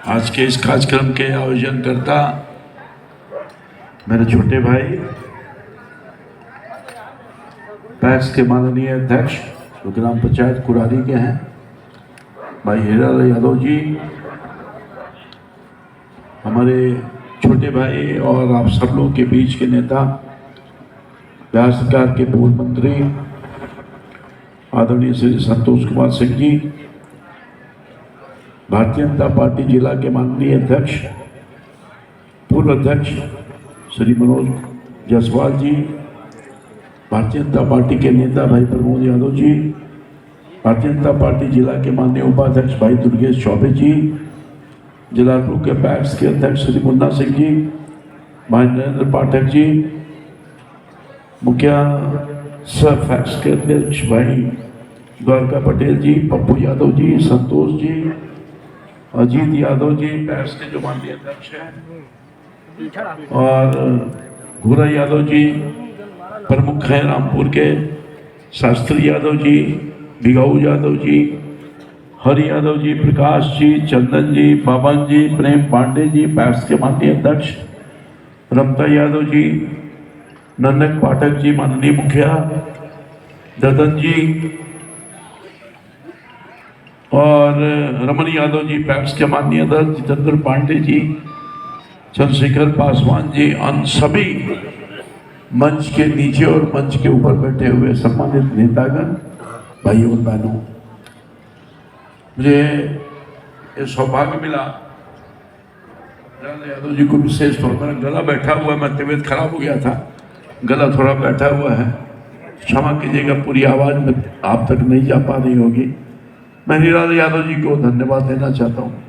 आज के इस कार्यक्रम के आयोजन करता मेरे छोटे भाई पैक्स के माननीय अध्यक्ष जो ग्राम पंचायत कुरारी के हैं भाई हीरालाल यादव जी, हमारे छोटे भाई और आप सब लोग के बीच के नेता बिहार सरकार के पूर्व मंत्री आदरणीय श्री संतोष कुमार सिंह जी, भारतीय जनता पार्टी जिला के माननीय अध्यक्ष पूर्व अध्यक्ष श्री मनोज जायसवाल जी, भारतीय जनता पार्टी के नेता भाई प्रमोद यादव जी, भारतीय जनता पार्टी जिला के माननीय उपाध्यक्ष भाई दुर्गेश चौबे जी, जिला के पैक्स के अध्यक्ष श्री मुन्ना सिंह जी, भाई नरेंद्र पाठक जी, मुखिया सह पैक्स के अध्यक्ष भाई द्वारका पटेल जी, पप्पू यादव जी, संतोष जी, अजीत यादव जी पैक्स के जो माननीय अध्यक्ष हैं, और घूरा यादव जी प्रमुख हैं रामपुर के, शास्त्री यादव जी, बिगाऊ यादव जी, हरि यादव जी, प्रकाश जी, चंदन जी, पवन जी, प्रेम पांडे जी पैक्स के माननीय अध्यक्ष, रमता यादव जी, नन्नक पाठक जी माननीय मुखिया, ददन जी और रमन यादव जी पैक्स के माननीय अध्यक्ष, जितेंद्र पांडे जी, चंद्रशेखर पासवान जी, अन सभी मंच के नीचे और मंच के ऊपर बैठे हुए सम्मानित नेतागण, भाइयों और बहनों, मुझे ये सौभाग्य मिला यादव जी को विशेष तौर पर, गला बैठा हुआ, मैं तबीयत खराब हो गया था, गला थोड़ा बैठा हुआ है, क्षमा कीजिएगा, पूरी आवाज़ में आप तक नहीं जा पा रही होगी। मैं हीरालाल यादव जी को धन्यवाद देना चाहता हूँ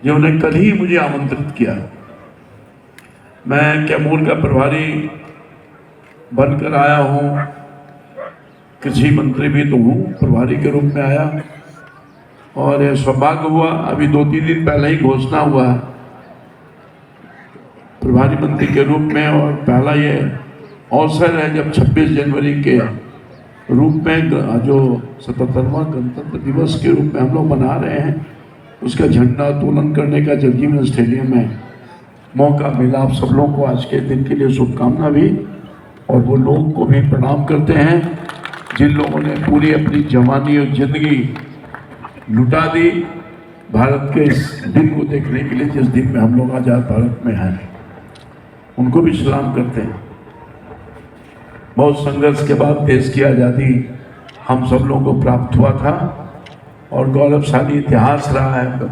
जिन्होंने कल ही मुझे आमंत्रित किया। मैं कैमूर का प्रभारी बनकर आया हूँ, कृषि मंत्री भी तो हूँ, प्रभारी के रूप में आया और यह सौभाग्य हुआ, अभी 2-3 दिन पहले ही घोषणा हुआ है प्रभारी मंत्री के रूप में, और पहला ये अवसर है जब 26 जनवरी के रूप में जो 77वां गणतंत्र दिवस के रूप में हम लोग मना रहे हैं, उसका झंडा उत्तोलन करने का जगजीवन स्टेडियम में मौका मिला। आप सब लोगों को आज के दिन के लिए शुभकामना भी, और वो लोग को भी प्रणाम करते हैं जिन लोगों ने पूरी अपनी जवानी और जिंदगी लुटा दी भारत के इस दिन को देखने के लिए, जिस दिन में हम लोग आज़ाद भारत में हैं, उनको भी सलाम करते हैं। बहुत संघर्ष के बाद देश की आज़ादी हम सब लोगों को प्राप्त हुआ था और गौरवशाली इतिहास रहा है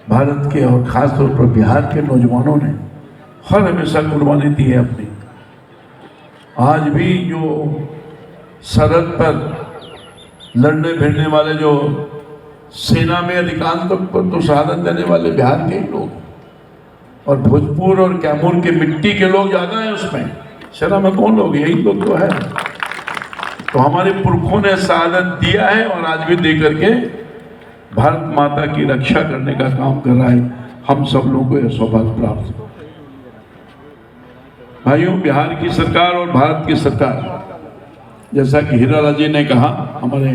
भारत के, और ख़ासतौर पर बिहार के नौजवानों ने हर हमेशा कुर्बानी दी है अपनी। आज भी जो सरहद पर लड़ने भिड़ने वाले, जो सेना में अधिकांश तो शहादत देने वाले बिहार के ही लोग, और भोजपुर और कैमूर के मिट्टी के लोग ज़्यादा हैं उसमें, शहर में कौन लोग, यही लोग तो है। तो हमारे पुरखों ने शहादत दिया है और आज भी दे करके भारत माता की रक्षा करने का काम कर रहा है। हम सब लोगों को यह सौभाग्य प्राप्त हो। भाइयों, बिहार की सरकार और भारत की सरकार, जैसा कि हीरालाल जी ने कहा, हमारे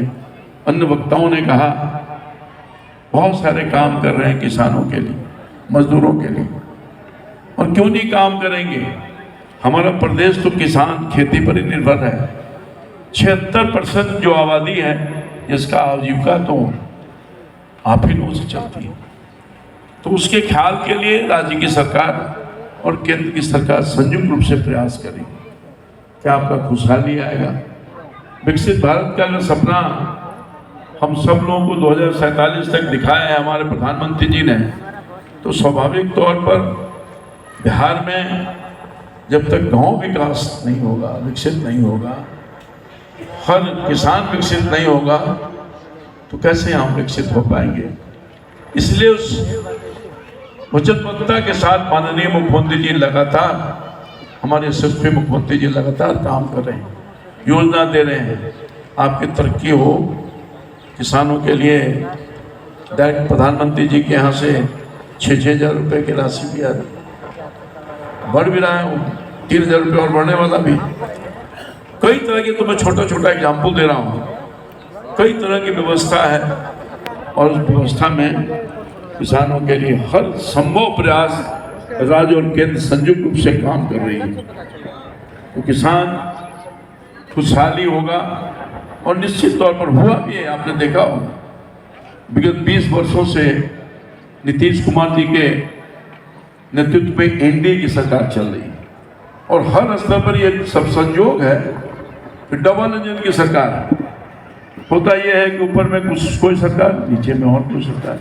अन्य वक्ताओं ने कहा, बहुत सारे काम कर रहे हैं किसानों के लिए, मजदूरों के लिए, और क्यों नहीं काम करेंगे। हमारा प्रदेश तो किसान खेती पर ही निर्भर है। 76% जो आबादी है जिसका आजीविका तो आप ही लोगों से चलती है। तो उसके ख्याल के लिए राज्य की सरकार और केंद्र की सरकार संयुक्त रूप से प्रयास करेगी। क्या आपका खुशहाली आएगा। विकसित भारत का अगर सपना हम सब लोगों को 2047 तक दिखाया है हमारे प्रधानमंत्री जी ने, तो स्वाभाविक तौर पर बिहार में जब तक गांव विकास नहीं होगा, विकसित नहीं होगा, हर किसान विकसित नहीं होगा, तो कैसे हम विकसित हो पाएंगे। इसलिए उस वचनबद्धता के साथ माननीय मुख्यमंत्री जी लगातार, हमारे यशस्वी मुख्यमंत्री जी लगातार काम कर रहे हैं, योजना दे रहे हैं, आपकी तरक्की हो। किसानों के लिए डायरेक्ट प्रधानमंत्री जी के यहाँ से 6-6 हज़ार रुपये की राशि भी आ रही, बढ़ भी रहा है, 3,000 रुपये और बढ़ने वाला भी। कई तरह की, तो मैं छोटा छोटा एग्जाम्पल दे रहा हूँ, कई तरह की व्यवस्था है और उस व्यवस्था में किसानों के लिए हर संभव प्रयास राज्य और केंद्र संयुक्त रूप से काम कर रही है। तो किसान खुशहाली होगा और निश्चित तौर पर हुआ भी है। आपने देखा होगा विगत 20 वर्षों से नीतीश कुमार जी के नेतृत्व में एनडीए की सरकार चल रही है और हर स्तर पर यह सब संयोग है कि डबल इंजन की सरकार है। होता यह है कि ऊपर में कोई सरकार, नीचे में और कोई सरकार।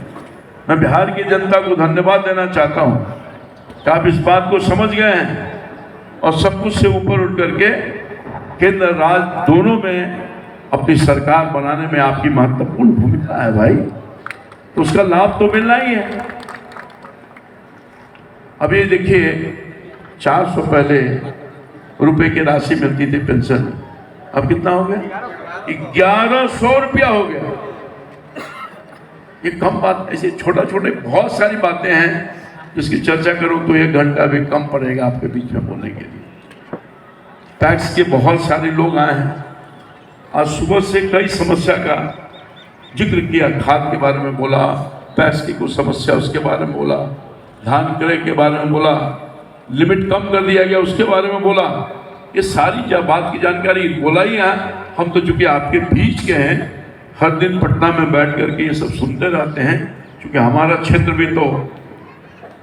मैं बिहार की जनता को धन्यवाद देना चाहता हूं कि आप इस बात को समझ गए हैं और सब कुछ से ऊपर उठ करके केंद्र राज्य दोनों में अपनी सरकार बनाने में आपकी महत्वपूर्ण भूमिका है भाई, तो उसका लाभ तो मिलना ही है। अभी देखिए 400 पहले रुपए की राशि मिलती थी पेंशन, अब कितना हो गया? 1100 रुपया हो गया। ये कम बात, ऐसे छोटा छोटे बहुत सारी बातें हैं जिसकी चर्चा करूं तो 1 घंटा भी कम पड़ेगा आपके बीच में बोलने के लिए। टैक्स के बहुत सारे लोग आए हैं, आज सुबह से कई समस्या का जिक्र किया। खाद के बारे में बोला, पैस की कुछ समस्या उसके बारे में बोला, धान क्रय के बारे में बोला, लिमिट कम कर दिया गया उसके बारे में बोला। ये सारी बात की जानकारी बोला ही है। हम तो चूंकि आपके बीच के हैं, हर दिन पटना में बैठ करके ये सब सुनते रहते हैं, क्योंकि हमारा क्षेत्र भी तो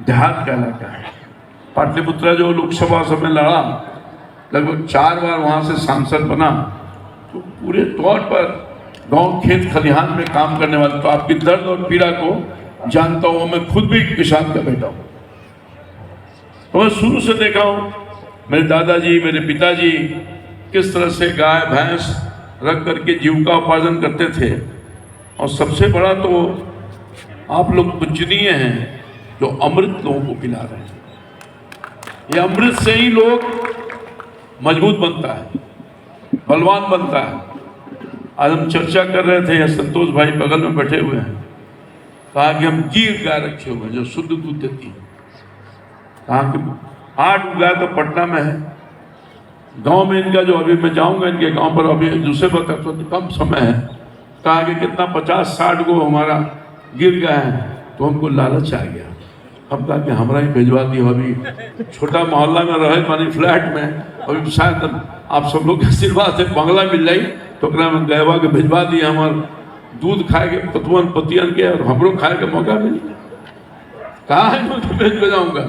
देहात का इलाका है। पाटलिपुत्रा जो लोकसभा समय लड़ा, लगभग 4 बार वहाँ से सांसद बना, तो पूरे तौर पर गांव खेत खलिहान में काम करने वाले, तो आपकी दर्द और पीड़ा को जानता हूँ। मैं खुद भी किसान का बेटा हूँ, तो मैं शुरू से देखा हूँ मेरे दादाजी, मेरे पिताजी किस तरह से गाय भैंस रख करके जीविका उपार्जन करते थे। और सबसे बड़ा तो आप लोग पूजनीय हैं जो अमृत लोगों को पिला रहे हैं। ये अमृत से ही लोग मजबूत बनता है, बलवान बनता है। आज हम चर्चा कर रहे थे, संतोष भाई बगल में बैठे हुए हैं, कहा कि हम गिर गाय रखे हुए हैं जो शुद्ध दूध देती है। कहा कि 8 गाय तो पटना में है, गांव में इनका जो अभी मैं जाऊंगा इनके गांव पर, अभी दूसरे पर तो कम समय है। कहा कि कितना 50-60 को हमारा गिर गया है, तो हमको लालच आ गया। हम कहा कि हमारा ही भिजवा दिया। अभी छोटा मोहल्ला में रहे मानी फ्लैट में, अभी शायद आप सब लोग के आशीर्वाद से बंगला मिल जाए, तो में गहवा के भिजवा दिए। हमारे दूध खाए के पतवन पतियन के और हमरो खाए के मौका मिल कहा है मैं भेज बजाऊंगा।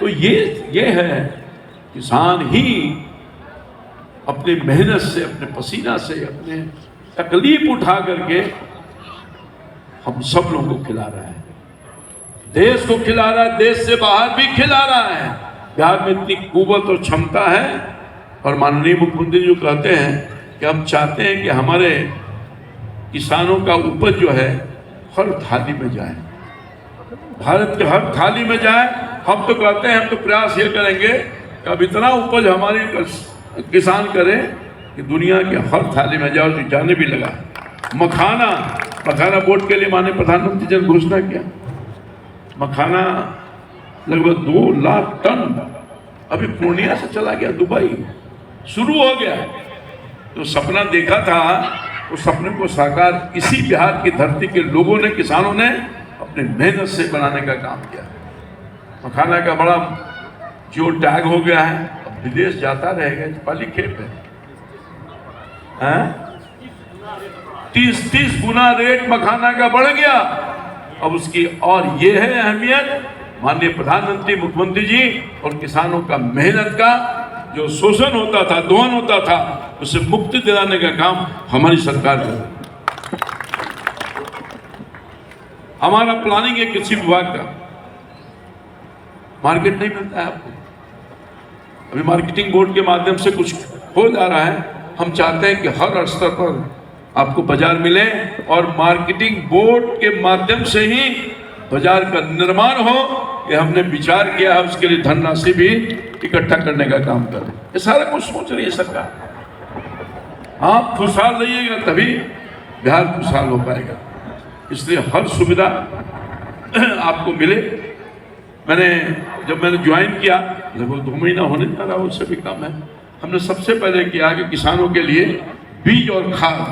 तो ये है किसान ही अपनी मेहनत से, अपने पसीना से, अपने तकलीफ उठा करके हम सब लोगों को खिला रहा है, देश को खिला रहा है, देश से बाहर भी खिला रहा है। बिहार में इतनी कुवत और क्षमता है। और माननीय मुख्यमंत्री जो कहते हैं कि हम चाहते हैं कि हमारे किसानों का उपज जो है हर थाली में जाए, भारत के हर थाली में जाए। हम तो कहते हैं, हम तो प्रयास ये करेंगे कि अब इतना उपज हमारे किसान करें कि दुनिया के हर थाली में जाओ, जो जाने भी लगा। मखाना बोर्ड के लिए माननीय प्रधानमंत्री जी ने घोषणा किया, मखाना लगभग 2 लाख टन अभी पूर्णिया से चला गया, दुबई शुरू हो गया। तो सपना देखा था, उस सपने को साकार इसी बिहार की धरती के लोगों ने, किसानों ने अपने मेहनत से बनाने का काम किया। मखाना का बड़ा जो टैग हो गया है, अब विदेश जाता रहेगा, पाली खेप है। 30 गुना रेट मखाना का बढ़ गया अब उसकी। और ये है अहमियत माननीय प्रधानमंत्री, मुख्यमंत्री जी और किसानों का मेहनत का। जो शोषण होता था, दोहन होता था, उसे मुक्ति दिलाने का काम हमारी सरकार कर रही है। हमारा प्लानिंग है कृषि विभाग का, मार्केट नहीं मिलता है आपको, अभी मार्केटिंग बोर्ड के माध्यम से कुछ हो जा रहा है। हम चाहते हैं कि हर स्तर पर आपको बाजार मिले और मार्केटिंग बोर्ड के माध्यम से ही बाजार का निर्माण हो। ये हमने विचार किया है, उसके लिए धनराशि भी इकट्ठा करने का काम करें। ये सारा कुछ सोच रही है सरकार। आप खुशहाल रहिएगा तभी बिहार खुशहाल हो पाएगा, इसलिए हर सुविधा आपको मिले। जब मैंने ज्वाइन किया, लगभग 2 महीना होने जा रहा, उससे भी कम है, हमने सबसे पहले किया कि किसानों के लिए बीज और खाद